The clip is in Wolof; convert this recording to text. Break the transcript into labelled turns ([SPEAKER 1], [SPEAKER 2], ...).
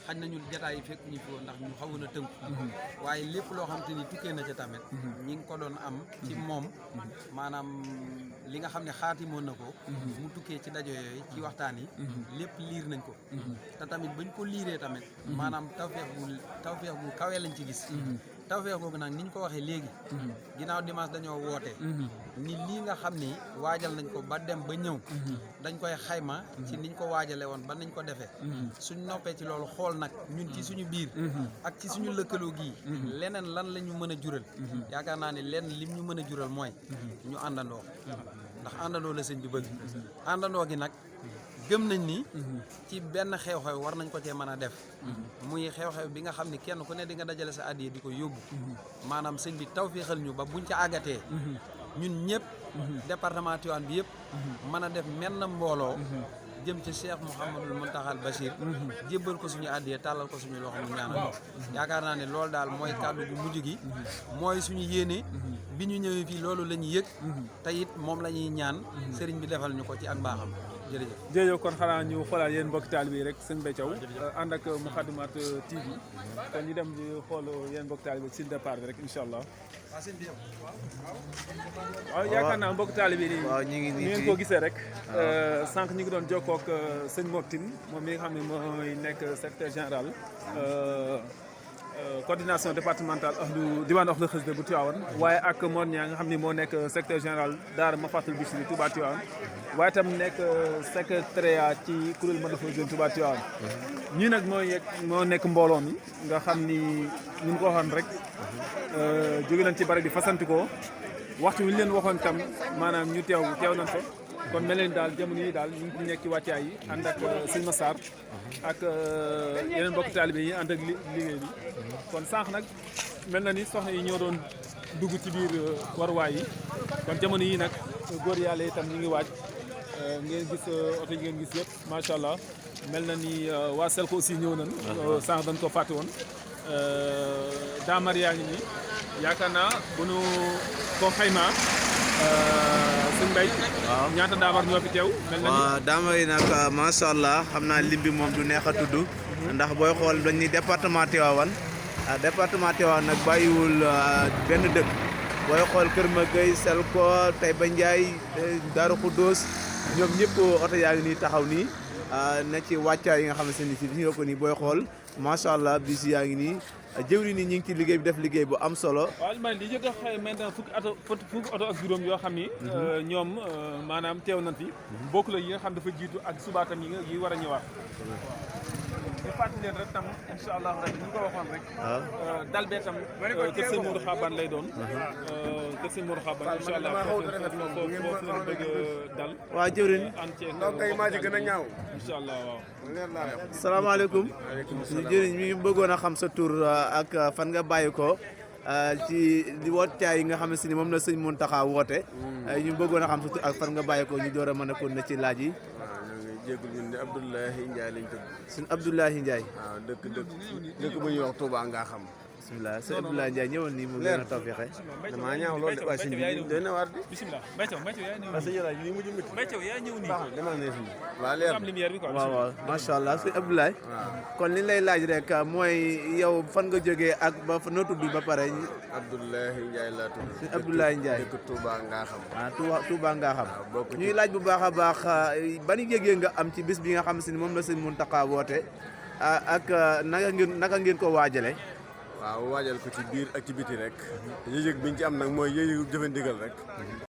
[SPEAKER 1] xañ nañu jataay yi fekk ñu fi woon ndax ñu xawoon a tënku waaye lépp loo xam te ni tukkee na ca tamit ñi ngi ko doon am ci moom maanaam li nga xam ne xaatimoon na ko mu tukkee ci dajo yooyu ci waxtaan yi lépp liir nañ ko te tamit bañ ko liiree tamit maanaam tawfeex bu kawee lañ ci gis tawfeex googu nag ni ñu ko waxee léegi ginnaaw dimanche dañoo woote ni lii nga xam ni waajal nañ ko ba dem ba ñëw dañ koy xayma ci niñ ko waajale woon ba nañ ko defee suñ noppee ci loolu xool nag ñun ci suñu biir ak ci suñu lëkkaloo gii leneen lan la ñu mën a jural yaakaar naa ne lenn lim ñu mën a jural mooy ñu àndandoo ndax àndandoo la sëñ bi bëgg àndandoo gi nag gëm nañ ni ci benn xew-xew war nañ ko cee mën a def muy xew-xew bi nga xam ni kenn ku ne di nga dajale sa addiya di ko yóbbu maanaam sëñ bi tawféexal ñu ba buñ ca àggatee ñun ñëpp département Tivaouane bi yëpp mën a def menn mbooloo jëm ci Cheikh Mouhamadul Mountakhal Bachir jébbal ko suñu addiya tàllal ko suñu loxo mu ñaanal yaakaar naa ne loolu daal mooy kàddu gu mujj gi mooy suñu yéene bi ñu ñëwee fii loolu la ñuy yëg te it moom la ñuy ñaan sëriñ bi defal ñu ko ci ak mbaaxam
[SPEAKER 2] jërëjëf kon xanaa ñu xoolaat yéen mbokki taalibe yi rek sëñ Mbaye Thiaw ànd ak Moukhaddamatoul TV kon ñu dem di xool yéen mbokki taalibe si départ bi rek incha allah. waaw yaakaar naa mbokki taalibe yi nii ni ngeen ko gisee rek sànq ñu ngi doon jokkoo ak sëñ Moktine moom mi nga xam ne mooy nekk secrétaire général coordination départementale diwaan Ahlu Xasida bu Tivaouane waaye ak Mor Niang nga xam ne moo nekk secrétaire général Daara Mafatul Bichri Touba Tivaouane waaye tam nekk secrétariat ci kuréel Madafou Jeune Touba Tivaouane ñii nag moo nekk mbooloo mi nga xam ni ñu ngi ko waxoon rek jóge nañ ci bari bi fasantikoo waxtu wi ñu leen waxoon tam maanaam ñu teew nañ fa kon mel ni daal jamono yi daal ñu ngi nekk ci wàccaay yi ànd ak sëñ Massar ak yeneen mbokk taalibe yi ànd ak liggéey bi kon sànq nag mel na ni soxna yi ñoo doon dugg ci biir waruwaay yi kon jamono yi nag góor yàlla itam ñu ngi waaj ngeen gis oto yi ngeen gis yëpp macha allah mel na ni waa Selko aussi ñëw nañ sànq dañ ko fàtte woon daamar yaa ngi nii yaakaar naa bu nu ko xaymaa sëñ Mbaye
[SPEAKER 3] waaw
[SPEAKER 2] ñaata daamar ñoo fi teew mel na ni
[SPEAKER 3] waaw daamar yi nag macha allah xam naa lim bi moom du neex a tudd ndax booy xool dañ ni département Tivaouane nag bàyyiwul benn dëkk booy xool Kër Magay Selko Taïba Ndiaye Darou Khoudoss ñoom ñëpp oto yaa ngi nii taxaw nii na ci wàccaay yi nga xam ne si fi nga ko nii booy xool macha allah bis yaa ngi nii jëwri ni ñu ngi ci liggéey bi def liggéey bu am solo.
[SPEAKER 2] waaw man li jot a xëy maintenant fukki oto ak juróom yoo xam ni ñoom maanaam teew nañ fi bokk la yi nga xam dafa jiitu ak subaatam yi war a ñëwaat ñu fàttali leen rek tam incha allah rabi ñu ko waxoon rek dal bee tam kër sëñ Mourou Xaban lay doon kër sëñ Mourou Xaban incha allah foofu lañ bëgg dal
[SPEAKER 3] waa jëwrin
[SPEAKER 4] maa ci gën a ñaaw
[SPEAKER 2] incha allah waaw
[SPEAKER 3] salaamaaleykum jëriñ mi ngi bëggoon a xam sa tur ak fan nga bàyyi ko ci di wootaay yi nga xam ne moom la sëñ Mountakha woote ñu bëggoon a xam sa tur ak fan nga bàyyi ko ñu door a mën a kon na ci laaj yi
[SPEAKER 4] jéggul ñun de Abdoulaye Ndiaye lañ tudd
[SPEAKER 3] sëñ Abdoulaye Ndiaye
[SPEAKER 4] waaw dëkk bu ñuy wax Touba nga xam
[SPEAKER 3] bisimilah sëñ Abdoulaye Ndiaye ñëwal nii mu gën a tawfeexe
[SPEAKER 4] damaa ñaaw loolu de waa sëñ bi doy na waar di
[SPEAKER 2] bisimilah Mbaye Thiaw yaa ñëw
[SPEAKER 4] sëñ Yàlla ñu mujj mucc
[SPEAKER 2] Mbaye Thiaw yaa ñëw nii
[SPEAKER 4] demal ne fi waa leer
[SPEAKER 2] am lumière bi quoi
[SPEAKER 3] waaw macha allah sëñ Abdoulaye kon li lay laaj rek mooy yow fan nga jógee ak ba noo tudd ba pare
[SPEAKER 4] Abdoulaye Ndiaye laa tudd
[SPEAKER 3] sëñ Abdoulaye Ndiaye
[SPEAKER 4] dëkk Touba nga xam
[SPEAKER 3] Touba nga xam ñuy laaj bu baax a baax ban yëgee nga am ci bis bi nga xam moom la sëñ Mountakha woote ak naka ngeen ko waajale
[SPEAKER 4] waaw waajal ko ci biir activité rek yëg-yëg biñ ci am nag mooy yëg-yëg jëfe ndigal rek